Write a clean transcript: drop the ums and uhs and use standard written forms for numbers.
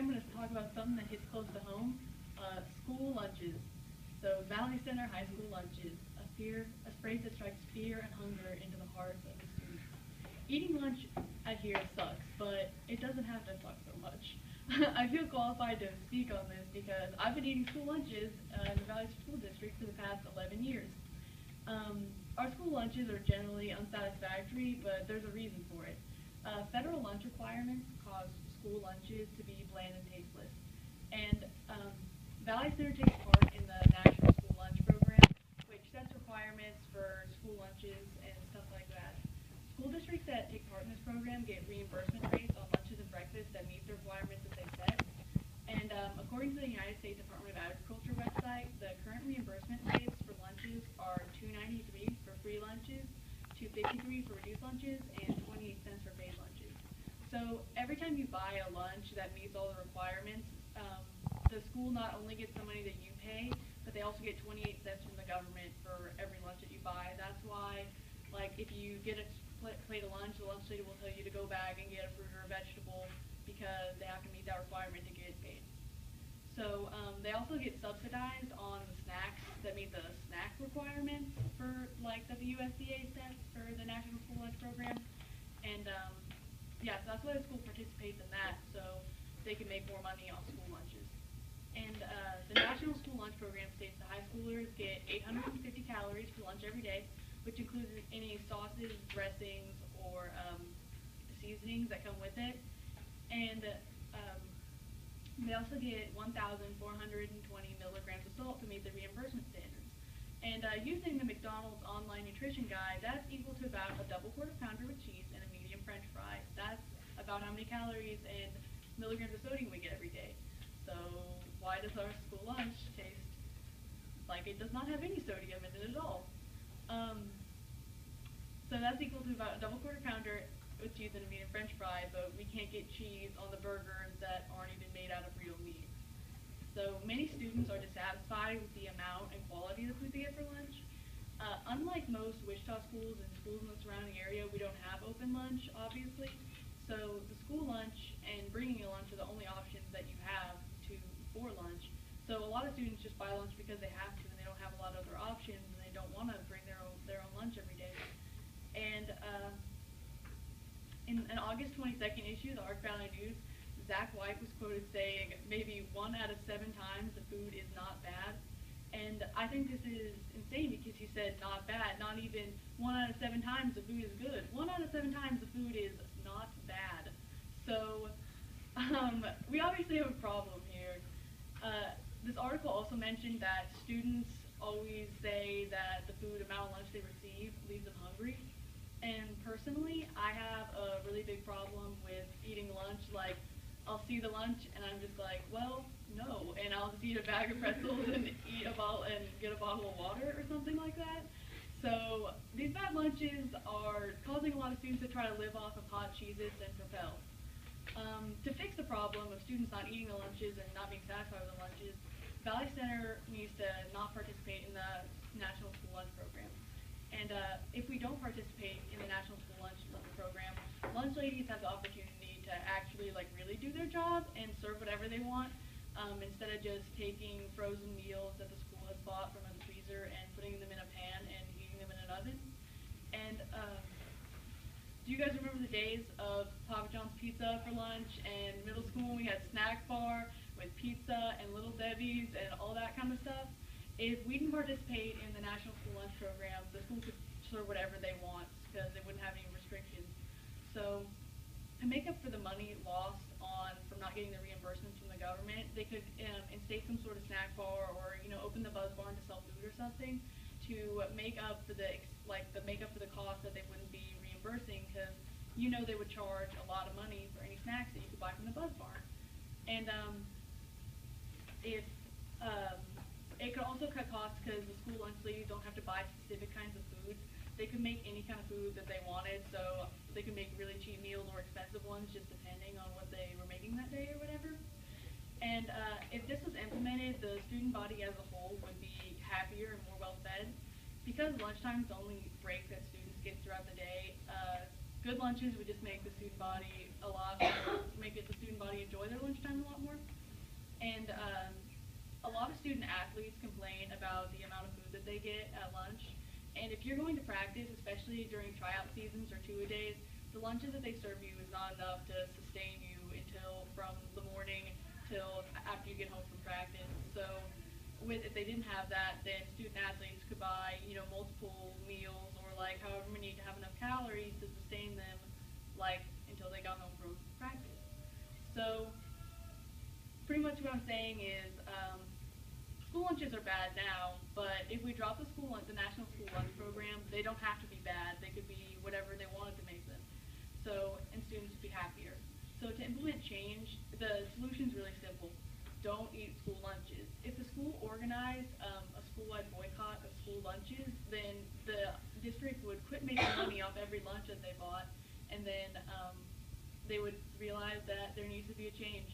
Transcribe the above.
I'm going to talk about something that hits close to home, school lunches. So Valley Center High School lunches, a phrase that strikes fear and hunger into the hearts of the students. Eating lunch at here sucks, but it doesn't have to suck so much. I feel qualified to speak on this because I've been eating school lunches in the Valley School District for the past 11 years. Our school lunches are generally unsatisfactory, but there's a reason for it. Federal lunch requirements cause school lunches to be bland and tasteless. And Valley Center takes part in the National School Lunch Program, which sets requirements for school lunches and stuff like that. School districts that take part in this program get reimbursement rates on lunches and breakfasts that meet the requirements that they set. And according to the United States Department of Agriculture website, the current reimbursement rates for lunches are $2.93 for free lunches, $2.53 for reduced lunches, and 28 cents for paid lunches. So every time you buy a lunch that meets all the requirements, the school not only gets the money that you pay, but they also get 28 cents from the government for every lunch that you buy. That's why, like, if you get a plate of lunch, the lunch lady will tell you to go back and get a fruit or a vegetable because they have to meet that requirement to get paid. So they also get subsidized on the snacks that meet the snack requirements for, like, that the USDA sets for the National School Lunch Program. And yeah, so that's why the school participates in that, so they can make more money on school lunches. And the National School Lunch Program states that high schoolers get 850 calories for lunch every day, which includes any sauces, dressings, or seasonings that come with it. And they also get 1,420 milligrams of salt to meet the reimbursement standards. And using the McDonald's online nutrition guide, that's equal to about a double quarter pounder with cheese and a medium French fry. That's about how many calories and milligrams of sodium we get every day. So why does our school lunch taste like it does not have any sodium in it at all? So that's equal to about a double quarter pounder with cheese and a medium French fry, but we can't get cheese on the burgers that aren't even made out of real meat. So many students are dissatisfied with the amount and quality of the food they get for lunch. Unlike most Wichita schools and schools in the surrounding area, we don't have open lunch, obviously. So the school lunch and bringing a lunch are the only options that you have for lunch. So a lot of students just buy lunch because they have to, and they don't have a lot of other options, and they don't want to bring their own lunch every day. And in an August 22nd issue of the Ark Valley News, Zach White was quoted saying maybe 1 out of 7 times the food is not bad. And I think this is insane because he said not bad, not even 1 out of 7 times the food is good. 1 out of 7 times the food is not bad. So we obviously have a problem here. This article also mentioned that students always say that the food amount of lunch they receive leaves them hungry. And personally, I have a really big problem with eating lunch. Like, I'll see the lunch and I'm just like, well, no. And I'll just eat a bag of pretzels and eat a bottle and get a bottle of water or something like that. So these bad lunches are causing a lot of students to try to live off of hot Cheez-Its and Propel. To fix the problem of students not eating the lunches and not being satisfied with the lunches, Valley Center needs to not participate in the National School Lunch Program. And if we don't participate in the National School Lunch Program, lunch ladies have the opportunity to actually really do their job and serve whatever they want, instead of just taking frozen meals that the school has bought from a freezer and putting them in a pan and heating them in an oven. And do you guys remember the days of Papa John's pizza for lunch? And middle school we had snack bar with pizza and Little Debbie's and all that kind of stuff. If we didn't participate in the National School Lunch Program, the school could serve whatever they want because they wouldn't have any restrictions. So to make up for the money lost from not getting the reimbursements from the government, they could instate some sort of snack bar or open the Buzz Barn to sell food or something to make up for the cost that they wouldn't be reimbursing, because they would charge a lot of money for any snacks that you could buy from the Buzz Barn. And if it could also cut costs because the school lunch ladies don't have to buy specific kinds of foods. They could make any kind of food that they wanted, so they could make really cheap meals or expensive ones just depending on what they were making that day or whatever. And if this was implemented, the student body as a whole would be happier and more well fed. Because lunchtime is the only break that students get throughout the day, Good lunches would just make the student body make it the student body enjoy their lunchtime a lot more. And a lot of student athletes complain about the amount of food that they get at lunch. And if you're going to practice, especially during tryout seasons or two-a-days, the lunches that they serve you is not enough to sustain you until from the morning till after you get home from practice. So if they didn't have that, then student athletes could buy, multiple meals or like however many to have enough calories to sustain them like until they got home from practice. So pretty much what I'm saying is school lunches are bad now, but if we drop the national school lunch program, they don't have to be bad. They could be whatever they wanted to make them. So, and students would be happier. So to implement change, the solution's really simple. Don't eat school lunches. If the school organized a school-wide boycott of school lunches, then the district would quit making money off every lunch that they bought, and then they would realize that there needs to be a change